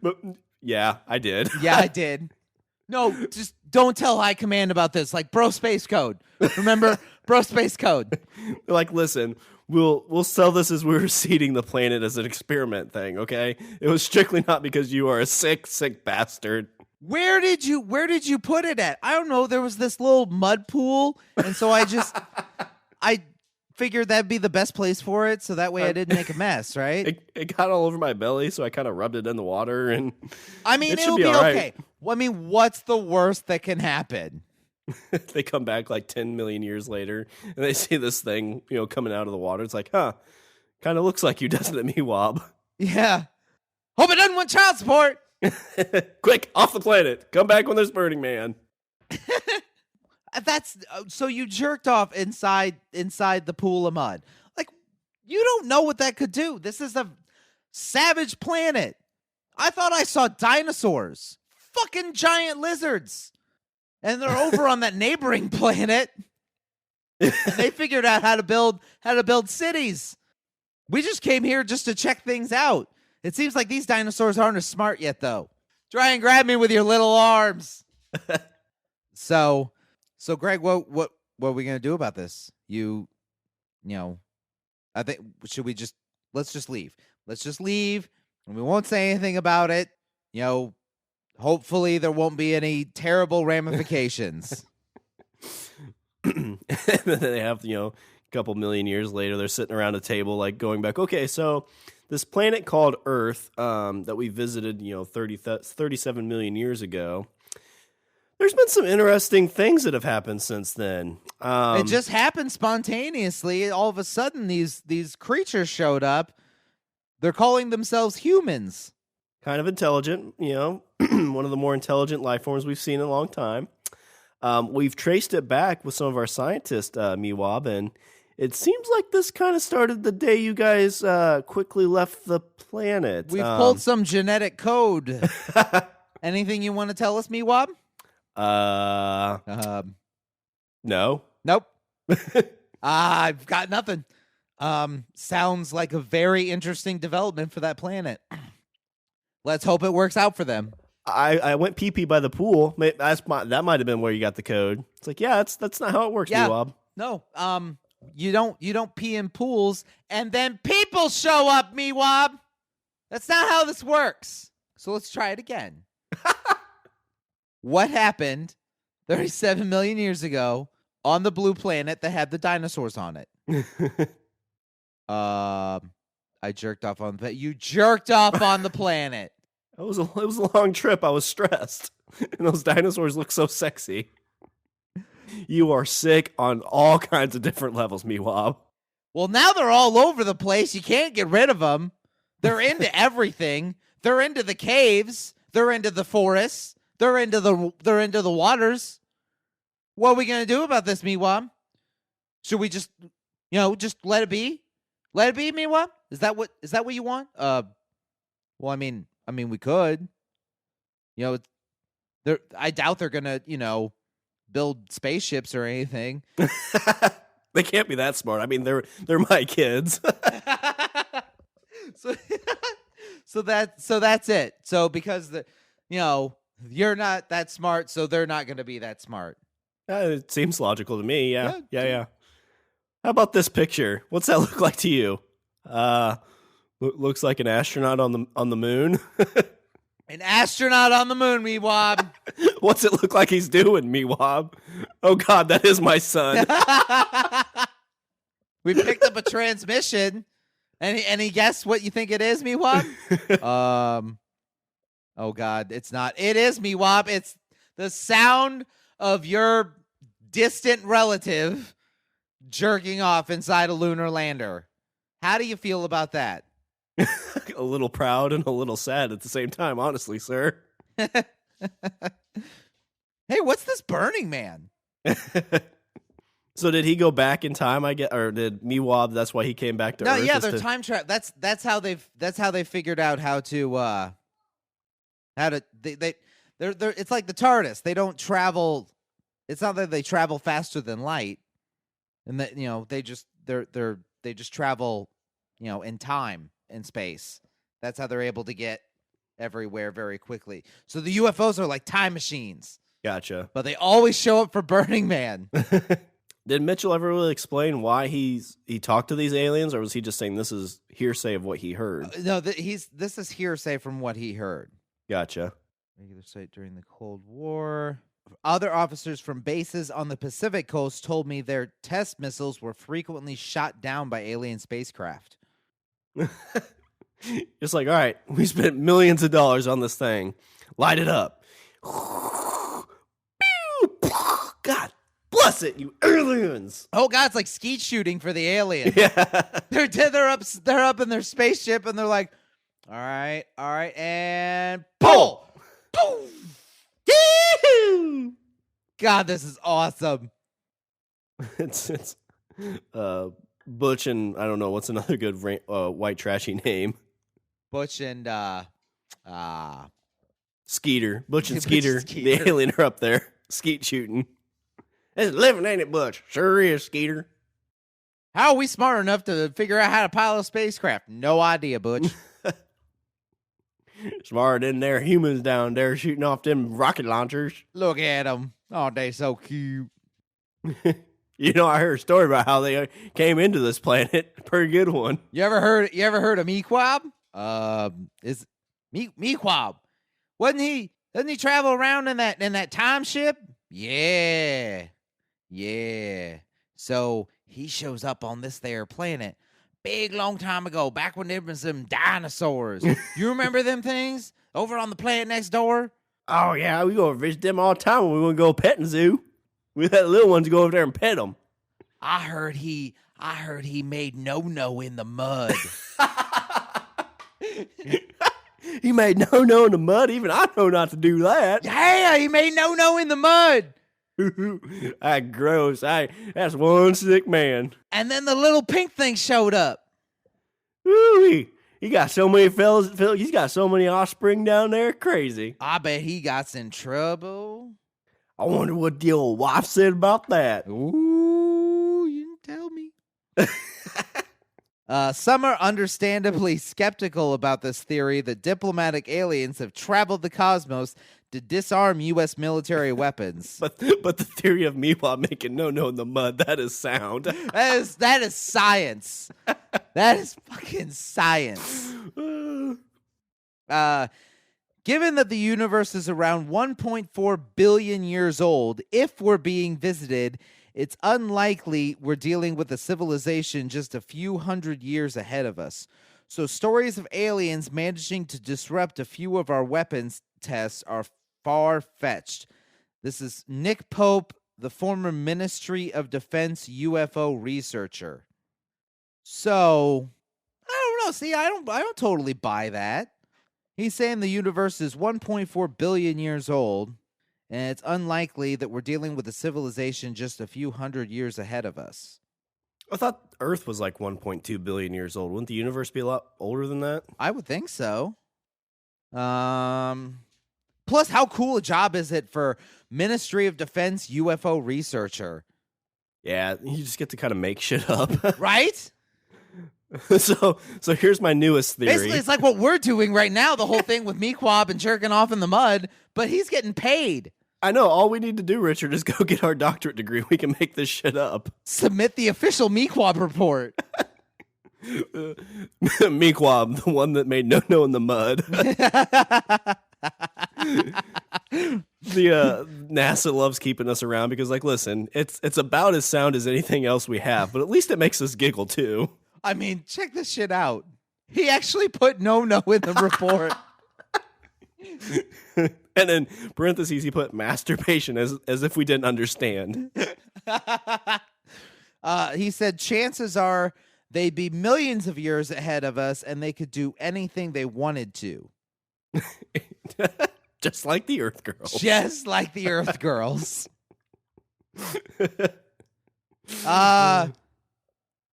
[SPEAKER 1] But yeah, I did.
[SPEAKER 2] Yeah, I did. No, just don't tell High Command about this. Like, bro, space code. Remember, bro, space code.
[SPEAKER 1] They're like, listen, we'll sell this as we were seeding the planet as an experiment thing. Okay, it was strictly not because you are a sick bastard.
[SPEAKER 2] Where did you put it at? I don't know. There was this little mud pool, and so I figured that'd be the best place for it, so that way I didn't make a mess, right?
[SPEAKER 1] It got all over my belly, so I kind of rubbed it in the water, and
[SPEAKER 2] I mean, it'll be okay. Well, I mean, what's the worst that can happen?
[SPEAKER 1] They come back like 10 million years later, and they see this thing, coming out of the water. It's like, huh, kind of looks like you, doesn't it, Mequab?
[SPEAKER 2] Yeah. Hope it doesn't want child support.
[SPEAKER 1] Quick, off the planet. Come back when there's Burning Man.
[SPEAKER 2] That's so you jerked off inside the pool of mud. Like, you don't know what that could do. This is a savage planet. I thought I saw dinosaurs, fucking giant lizards, and they're over on that neighboring planet. And they figured out how to build cities. We just came here just to check things out. It seems like these dinosaurs aren't as smart yet, though. Try and grab me with your little arms. So, Greg, what are we gonna do about this? You know, I think let's just leave. Let's just leave, and we won't say anything about it. You know, hopefully there won't be any terrible ramifications.
[SPEAKER 1] And then they have, a couple million years later, they're sitting around a table, like going back. Okay, so this planet called Earth that we visited, 37 million years ago. There's been some interesting things that have happened since then.
[SPEAKER 2] It just happened spontaneously. All of a sudden, these creatures showed up. They're calling themselves humans.
[SPEAKER 1] Kind of intelligent, one of the more intelligent life forms we've seen in a long time. We've traced it back with some of our scientists, Miwab, and it seems like this kind of started the day you guys quickly left the planet.
[SPEAKER 2] We've pulled some genetic code. Anything you want to tell us, Miwab?
[SPEAKER 1] No.
[SPEAKER 2] Nope. I've got nothing. Sounds like a very interesting development for that planet. Let's hope it works out for them.
[SPEAKER 1] I went pee-pee by the pool. That might have been where you got the code. It's like, yeah, that's not how it works, Miwab.
[SPEAKER 2] No. You don't pee in pools and then people show up, Miwab. That's not how this works. So let's try it again. What happened 37 million years ago on the blue planet that had the dinosaurs on it? I jerked off on the You jerked off on the planet.
[SPEAKER 1] It was a long trip. I was stressed. And those dinosaurs look so sexy. You are sick on all kinds of different levels, Miwab.
[SPEAKER 2] Well, now they're all over the place. You can't get rid of them. They're into everything. They're into the caves. They're into the forests. They're into the waters. What are we gonna do about this, Miwab? Should we just let it be? Let it be, Miwab? Is that what you want? Well, I mean, we could. I doubt they're gonna, build spaceships or anything.
[SPEAKER 1] They can't be that smart. I mean, they're my kids.
[SPEAKER 2] So that's it. So because you're not that smart, so they're not going to be that smart.
[SPEAKER 1] It seems logical to me. Yeah. How about this picture? What's that look like to you? Looks like an astronaut on the moon.
[SPEAKER 2] An astronaut on the moon, Miwab.
[SPEAKER 1] What's it look like he's doing, Miwab? Oh God, that is my son.
[SPEAKER 2] We picked up a transmission. Any guess what you think it is, Miwab? Oh God, it's not. It is, Miwab. It's the sound of your distant relative jerking off inside a lunar lander. How do you feel about that?
[SPEAKER 1] A little proud and a little sad at the same time, honestly, sir.
[SPEAKER 2] Hey, what's this Burning Man?
[SPEAKER 1] So did he go back in time? Or did Miwab? That's why he came back to Earth.
[SPEAKER 2] No, yeah, they're time travel. That's how they figured out how to they're it's like the TARDIS. They don't travel. It's not that they travel faster than light, and that they just travel in time and space. That's how they're able to get everywhere very quickly. So the UFOs are like time machines.
[SPEAKER 1] Gotcha.
[SPEAKER 2] But they always show up for Burning Man.
[SPEAKER 1] Did Mitchell ever really explain why he talked to these aliens, or was he just saying this is hearsay of what he heard?
[SPEAKER 2] No, this is hearsay from what he heard.
[SPEAKER 1] Gotcha.
[SPEAKER 2] Regular site during the Cold War. Other officers from bases on the Pacific coast told me their test missiles were frequently shot down by alien spacecraft.
[SPEAKER 1] It's like, all right, we spent millions of dollars on this thing. Light it up. God bless it, you aliens.
[SPEAKER 2] Oh God, it's like skeet shooting for the aliens.
[SPEAKER 1] Yeah.
[SPEAKER 2] They're up in their spaceship and they're like, all right, and pull. God, this is awesome.
[SPEAKER 1] It's Butch and I don't know what's another good white trashy name.
[SPEAKER 2] Butch and
[SPEAKER 1] Skeeter. Butch and
[SPEAKER 2] Butch
[SPEAKER 1] Skeeter.
[SPEAKER 2] and Skeeter.
[SPEAKER 1] The alien are up there skeet shooting. It's living, ain't it, Butch? Sure is, Skeeter.
[SPEAKER 2] How are we smart enough to figure out how to pilot a spacecraft? No idea, Butch.
[SPEAKER 1] Smarter than their humans down there shooting off them rocket launchers.
[SPEAKER 2] Look at them. Oh, they so cute.
[SPEAKER 1] You know, I heard a story about how they came into this planet. Pretty good one.
[SPEAKER 2] You ever heard of Mequab? Is Mequab? Doesn't he travel around in that time ship? Yeah. So he shows up on this there planet big long time ago, back when there was some dinosaurs. You remember them things over on the planet next door?
[SPEAKER 1] Oh yeah, we go visit them all the time when we want to go petting zoo. We let little ones go over there and pet them.
[SPEAKER 2] I heard he made no in the mud.
[SPEAKER 1] He made no in the mud. Even I know not to do that.
[SPEAKER 2] Yeah, he made no in the mud.
[SPEAKER 1] Gross. That's one sick man.
[SPEAKER 2] And then the little pink thing showed up.
[SPEAKER 1] Ooh, he got so many fellas. He's got so many offspring down there. Crazy.
[SPEAKER 2] I bet he got in trouble.
[SPEAKER 1] I wonder what the old wife said about that.
[SPEAKER 2] Ooh, you didn't tell me. Some are understandably skeptical about this theory that diplomatic aliens have traveled the cosmos to disarm U.S. military weapons.
[SPEAKER 1] But the theory of Meatwad making no in the mud, that is sound.
[SPEAKER 2] That is science. That is fucking science. Given that the universe is around 1.4 billion years old, if we're being visited, it's unlikely we're dealing with a civilization just a few hundred years ahead of us. So stories of aliens managing to disrupt a few of our weapons tests are far-fetched. This is Nick Pope, the former Ministry of Defense UFO researcher. So, I don't know. See, I don't totally buy that. He's saying the universe is 1.4 billion years old, and it's unlikely that we're dealing with a civilization just a few hundred years ahead of us.
[SPEAKER 1] I thought Earth was like 1.2 billion years old. Wouldn't the universe be a lot older than that?
[SPEAKER 2] I would think so. Plus, how cool a job is it for Ministry of Defense UFO researcher?
[SPEAKER 1] Yeah, you just get to kind of make shit up.
[SPEAKER 2] Right?
[SPEAKER 1] So here's my newest theory.
[SPEAKER 2] Basically, it's like what we're doing right now, the whole thing with Mequab and jerking off in the mud, but he's getting paid.
[SPEAKER 1] I know. All we need to do, Richard, is go get our doctorate degree. We can make this shit up.
[SPEAKER 2] Submit the official Mequab report.
[SPEAKER 1] Mequab, the one that made no in the mud. NASA loves keeping us around because, like, listen, it's about as sound as anything else we have, but at least it makes us giggle too.
[SPEAKER 2] I mean, check this shit out. He actually put no in the report.
[SPEAKER 1] And in parentheses, he put masturbation as if we didn't understand.
[SPEAKER 2] He said chances are they'd be millions of years ahead of us and they could do anything they wanted to.
[SPEAKER 1] Just like the Earth Girls.
[SPEAKER 2] Just like the Earth Girls.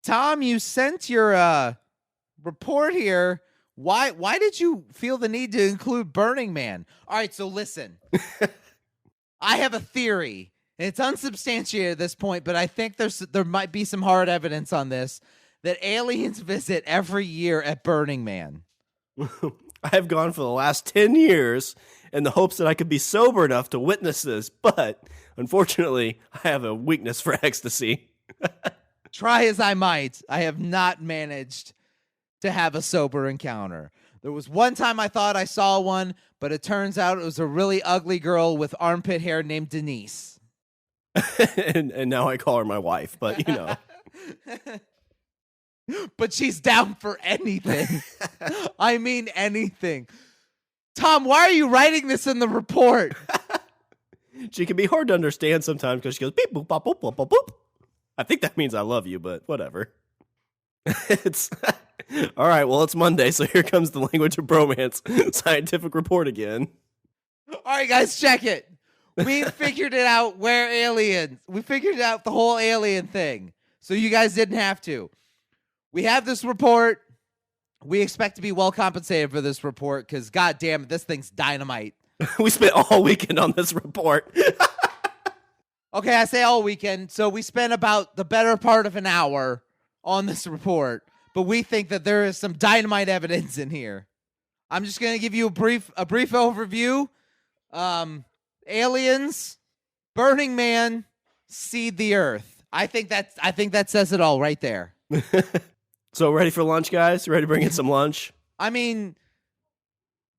[SPEAKER 2] Tom, you sent your report here. Why did you feel the need to include Burning Man? All right, so listen. I have a theory. And it's unsubstantiated at this point, but I think there might be some hard evidence on this that aliens visit every year at Burning Man.
[SPEAKER 1] I have gone for the last 10 years in the hopes that I could be sober enough to witness this, but unfortunately, I have a weakness for ecstasy.
[SPEAKER 2] Try as I might, I have not managed to have a sober encounter. There was one time I thought I saw one, but it turns out it was a really ugly girl with armpit hair named Denise.
[SPEAKER 1] and now I call her my wife, but you know.
[SPEAKER 2] But she's down for anything. I mean anything. Tom, why are you writing this in the report?
[SPEAKER 1] She can be hard to understand sometimes because she goes beep boop bop boop boop boop boop. I think that means I love you, but whatever. It's all right. Well, it's Monday, so here comes the language of bromance scientific report again.
[SPEAKER 2] All right, guys, check it. We figured it out. We're aliens. We figured out the whole alien thing. So you guys didn't have to. We have this report. We expect to be well compensated for this report because, god damn it, this thing's dynamite.
[SPEAKER 1] We spent all weekend on this report.
[SPEAKER 2] Okay, I say all weekend. So we spent about the better part of an hour on this report. But we think that there is some dynamite evidence in here. I'm just going to give you a brief overview. Aliens, Burning Man, seed the earth. I think that says it all right there.
[SPEAKER 1] So ready for lunch, guys? Ready to bring in some lunch?
[SPEAKER 2] I mean,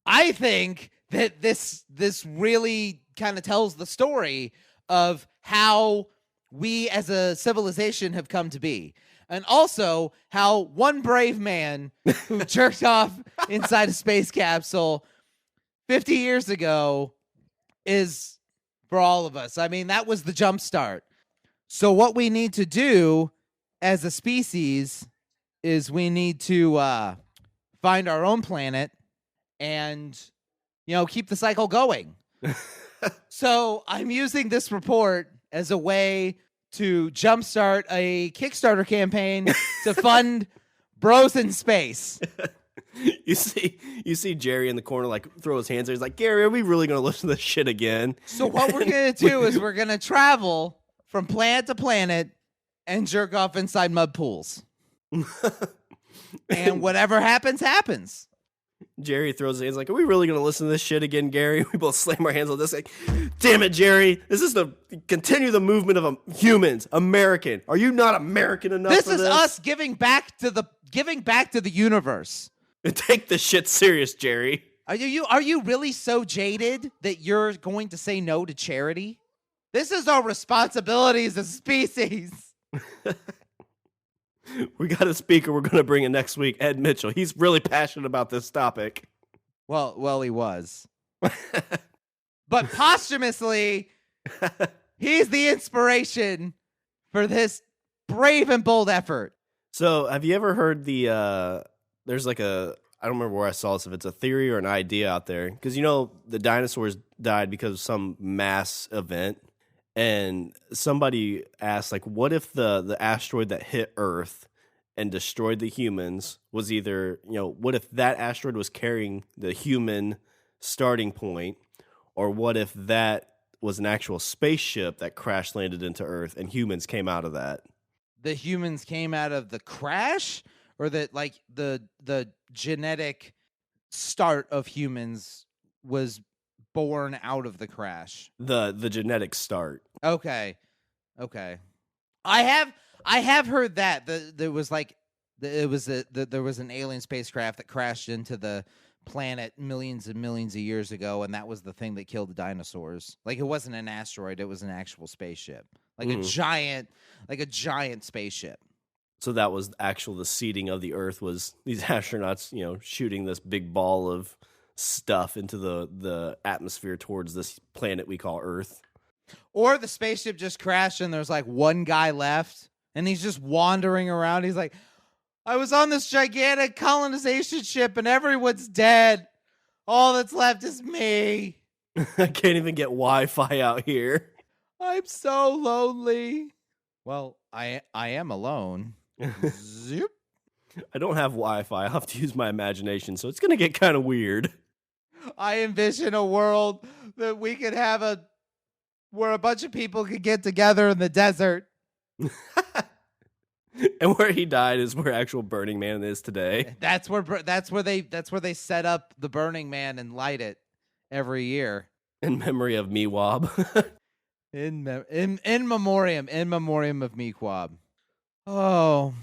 [SPEAKER 2] I think that this really kind of tells the story of how we as a civilization have come to be. And also how one brave man who jerked off inside a space capsule 50 years ago is for all of us. I mean, that was the jump start. So what we need to do as a species is we need to find our own planet and, keep the cycle going. So I'm using this report as a way to jumpstart a Kickstarter campaign to fund Bros in Space.
[SPEAKER 1] You see Jerry in the corner, like, throw his hands there. He's like, Gary, are we really going to listen to this shit again?
[SPEAKER 2] So what we're going to do is we're going to travel from planet to planet and jerk off inside mud pools. And whatever happens, happens.
[SPEAKER 1] Jerry throws his hands like, are we really going to listen to this shit again, Gary? We both slam our hands on this like, damn it, Jerry. This is to continue the movement of humans, American. Are you not American enough for this?
[SPEAKER 2] This is us giving back to the universe.
[SPEAKER 1] Take this shit serious, Jerry.
[SPEAKER 2] Are you really so jaded that you're going to say no to charity? This is our responsibility as a species.
[SPEAKER 1] We got a speaker we're going to bring in next week, Ed Mitchell. He's really passionate about this topic.
[SPEAKER 2] Well, he was. But posthumously, he's the inspiration for this brave and bold effort.
[SPEAKER 1] So, have you ever heard there's like I don't remember where I saw this, if it's a theory or an idea out there. Because, the dinosaurs died because of some mass event. And somebody asked, like, what if the asteroid that hit Earth and destroyed the humans was either, what if that asteroid was carrying the human starting point, or what if that was an actual spaceship that crash landed into Earth and humans came out of that?
[SPEAKER 2] The humans came out of the crash, or that like the genetic start of humans was born out of the crash?
[SPEAKER 1] The genetic start.
[SPEAKER 2] Okay. I have heard that there was an alien spacecraft that crashed into the planet millions and millions of years ago, and that was the thing that killed the dinosaurs. Like, it wasn't an asteroid, it was an actual spaceship. Like a giant spaceship.
[SPEAKER 1] So that was the seeding of the Earth, was these astronauts, shooting this big ball of stuff into the atmosphere towards this planet we call Earth.
[SPEAKER 2] Or the spaceship just crashed and there's like one guy left and he's just wandering around. He's like, I was on this gigantic colonization ship and everyone's dead. All that's left is me.
[SPEAKER 1] I can't even get Wi-Fi out here.
[SPEAKER 2] I'm so lonely. Well, I am alone. Zip.
[SPEAKER 1] I don't have Wi-Fi. I'll have to use my imagination, so it's going to get kind of weird.
[SPEAKER 2] I envision a world that we could have where a bunch of people could get together in the desert.
[SPEAKER 1] And where he died is where actual Burning Man is today.
[SPEAKER 2] That's where they set up the Burning Man and light it every year
[SPEAKER 1] in memory of Meewab.
[SPEAKER 2] in memoriam of Meewab. Oh,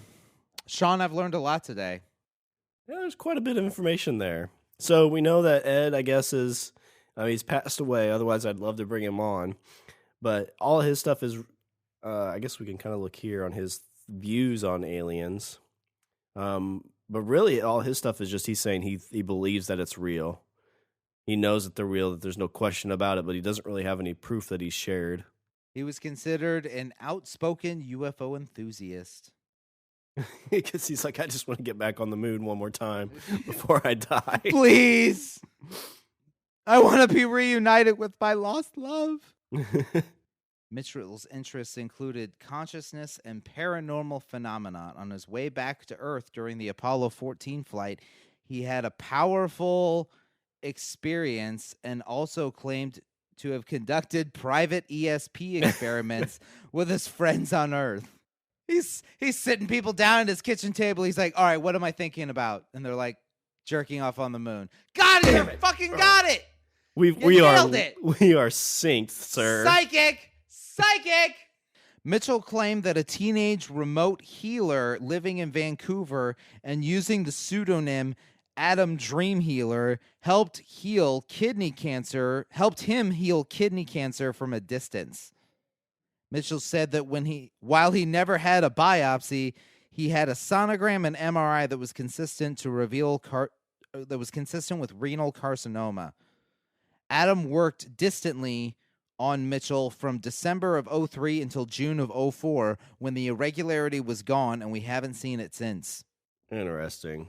[SPEAKER 2] Sean, I've learned a lot today.
[SPEAKER 1] Yeah, there's quite a bit of information there. So we know that Ed, I guess, he's passed away. Otherwise, I'd love to bring him on. But all of his stuff is, I guess we can kind of look here on his views on aliens. But really, all his stuff is just he's saying he believes that it's real. He knows that they're real, that there's no question about it, but he doesn't really have any proof that he's shared.
[SPEAKER 2] He was considered an outspoken UFO enthusiast.
[SPEAKER 1] Because he's like, I just want to get back on the moon one more time before I die.
[SPEAKER 2] Please. I want to be reunited with my lost love. Mitchell's interests included consciousness and paranormal phenomena. On his way back to Earth during the Apollo 14 flight, he had a powerful experience and also claimed to have conducted private ESP experiments with his friends on Earth. He's sitting people down at his kitchen table. He's like, all right, what am I thinking about? And they're like, jerking off on the moon. Got it! You fucking got it!
[SPEAKER 1] We
[SPEAKER 2] nailed it.
[SPEAKER 1] We are synced, sir.
[SPEAKER 2] Psychic! Mitchell claimed that a teenage remote healer living in Vancouver and using the pseudonym Adam Dream Healer helped him heal kidney cancer from a distance. Mitchell said that while he never had a biopsy, he had a sonogram and MRI that was consistent with renal carcinoma. Adam worked distantly on Mitchell from December of 2003 until June of 2004, when the irregularity was gone, and we haven't seen it since.
[SPEAKER 1] Interesting.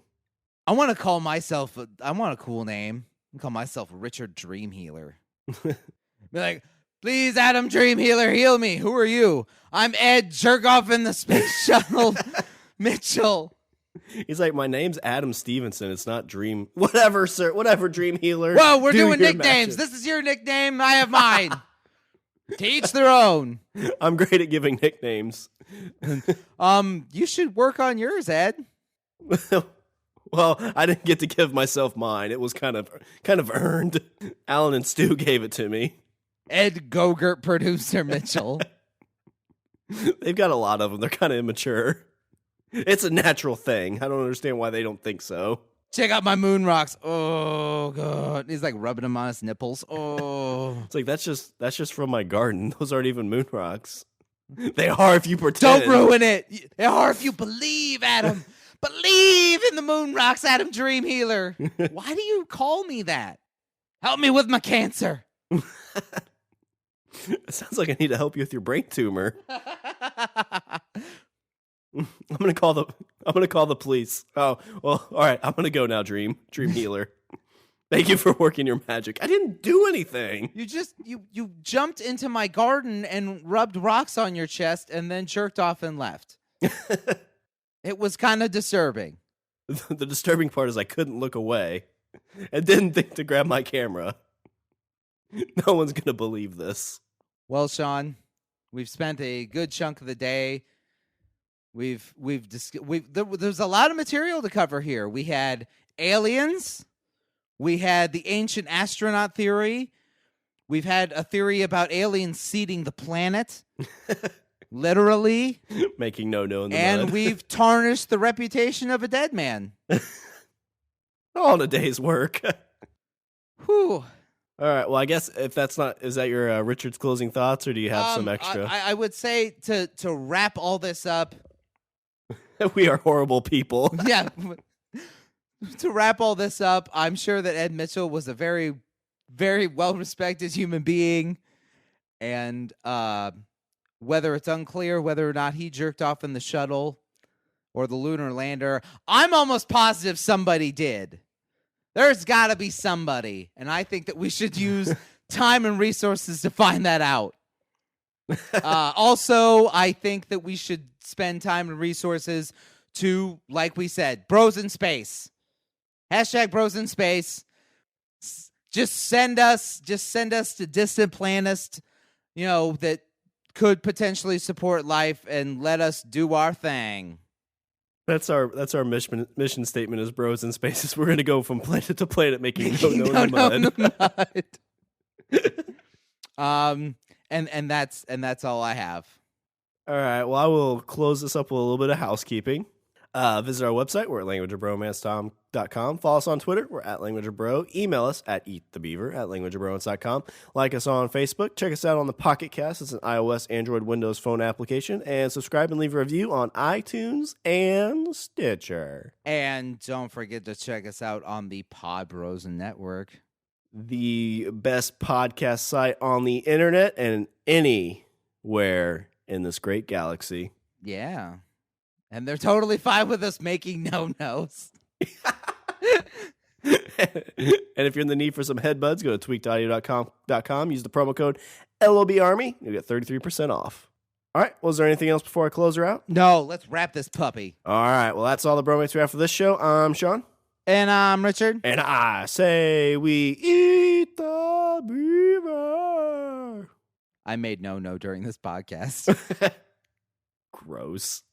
[SPEAKER 2] I want to call myself I want a cool name. I call myself Richard Dream Healer. Be like, please, Adam Dream Healer, heal me. Who are you? I'm Ed Jerkoff in the Space Shuttle Mitchell.
[SPEAKER 1] He's like, my name's Adam Stevenson. It's not Dream. Whatever, sir. Whatever, Dream Healer.
[SPEAKER 2] Whoa, we're doing
[SPEAKER 1] your
[SPEAKER 2] nicknames.
[SPEAKER 1] magic.
[SPEAKER 2] This is your nickname. I have mine. To each their own.
[SPEAKER 1] I'm great at giving nicknames.
[SPEAKER 2] You should work on yours, Ed.
[SPEAKER 1] Well, I didn't get to give myself mine. It was kind of earned. Alan and Stu gave it to me.
[SPEAKER 2] Ed Gogurt Producer Mitchell.
[SPEAKER 1] They've got a lot of them. They're kind of immature. It's a natural thing. I don't understand why they don't think so.
[SPEAKER 2] Check out my moon rocks. Oh, God. He's like rubbing them on his nipples. Oh.
[SPEAKER 1] It's like, that's just from my garden. Those aren't even moon rocks. They are if you pretend.
[SPEAKER 2] Don't ruin it. They are if you believe, Adam. Believe in the moon rocks, Adam Dream Healer. Why do you call me that? Help me with my cancer.
[SPEAKER 1] It sounds like I need to help you with your brain tumor. I'm gonna call the police. Oh, well, all right. I'm gonna go now, Dream Healer. Thank you for working your magic. I didn't do anything.
[SPEAKER 2] You jumped into my garden and rubbed rocks on your chest and then jerked off and left. It was kind of disturbing.
[SPEAKER 1] The disturbing part is I couldn't look away and didn't think to grab my camera. No one's gonna believe this.
[SPEAKER 2] Well, Sean, we've spent a good chunk of the day. There's a lot of material to cover here. We had aliens. We had the ancient astronaut theory. We've had a theory about aliens seeding the planet. Literally.
[SPEAKER 1] Making no-no in the
[SPEAKER 2] and
[SPEAKER 1] mud.
[SPEAKER 2] we've tarnished the reputation of a dead man.
[SPEAKER 1] All in a day's work.
[SPEAKER 2] Whew.
[SPEAKER 1] All right. Well, I guess if that's not, is that your Richard's closing thoughts, or do you have some extra?
[SPEAKER 2] I would say to wrap all this up.
[SPEAKER 1] We are horrible people.
[SPEAKER 2] Yeah. To wrap all this up, I'm sure that Ed Mitchell was a very, very well-respected human being. And whether it's unclear whether or not he jerked off in the shuttle or the lunar lander, I'm almost positive somebody did. There's got to be somebody. And I think that we should use time and resources to find that out. Also, I think that we should spend time and resources to, like we said, Bros in Space. Hashtag Bros in Space. Just send us to distant planets, that could potentially support life, and let us do our thing.
[SPEAKER 1] That's our mission statement as Bros in Space. We're going to go from planet to planet making no in the mud.
[SPEAKER 2] And that's all I have.
[SPEAKER 1] All right. Well, I will close this up with a little bit of housekeeping. Visit our website. We're at languageofbromance.com. Follow us on Twitter. We're at languageofbro. Email us at eatthebeaver@languageofbromance.com. Like us on Facebook. Check us out on the Pocket Cast. It's an iOS, Android, Windows phone application. And subscribe and leave a review on iTunes and Stitcher.
[SPEAKER 2] And don't forget to check us out on the Pod Bros Network.
[SPEAKER 1] The best podcast site on the internet and anywhere in this great galaxy.
[SPEAKER 2] Yeah. And they're totally fine with us making no-nos.
[SPEAKER 1] And if you're in the need for some headbuds, go to tweakedaudio.com. Use the promo code LOB Army, you'll get 33% off. All right, was there anything else before I close her out?
[SPEAKER 2] No, let's wrap this puppy.
[SPEAKER 1] All right, well, that's all the bromates we have for this show. I'm Sean.
[SPEAKER 2] And I'm Richard.
[SPEAKER 1] And I say we eat the beaver.
[SPEAKER 2] I made no during this podcast.
[SPEAKER 1] Gross.